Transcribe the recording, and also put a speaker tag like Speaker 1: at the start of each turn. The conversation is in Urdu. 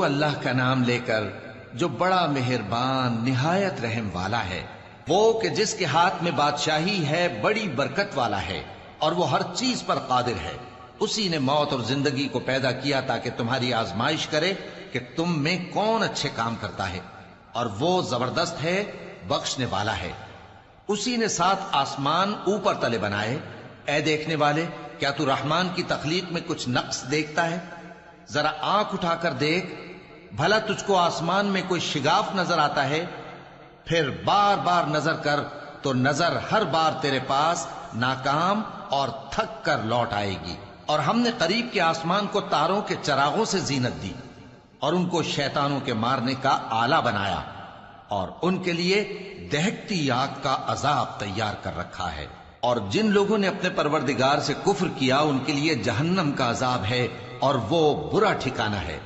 Speaker 1: اللہ کا نام لے کر جو بڑا مہربان نہایت رحم والا ہے، وہ کہ جس کے ہاتھ میں بادشاہی ہے، بڑی برکت والا ہے اور وہ ہر چیز پر قادر ہے۔ اسی نے موت اور زندگی کو پیدا کیا تاکہ تمہاری آزمائش کرے کہ تم میں کون اچھے کام کرتا ہے، اور وہ زبردست ہے، بخشنے والا ہے۔ اسی نے 7 آسمان اوپر تلے بنائے۔ اے دیکھنے والے، کیا تو رحمان کی تخلیق میں کچھ نقص دیکھتا ہے؟ ذرا آنکھ اٹھا کر دیکھ، بھلا تجھ کو آسمان میں کوئی شگاف نظر آتا ہے؟ پھر بار بار نظر کر تو نظر ہر بار تیرے پاس ناکام اور تھک کر لوٹ آئے گی۔ اور ہم نے قریب کے آسمان کو تاروں کے چراغوں سے زینت دی اور ان کو شیطانوں کے مارنے کا آلہ بنایا، اور ان کے لیے دہکتی آگ کا عذاب تیار کر رکھا ہے۔ اور جن لوگوں نے اپنے پروردگار سے کفر کیا ان کے لیے جہنم کا عذاب ہے، اور وہ برا ٹھکانہ ہے۔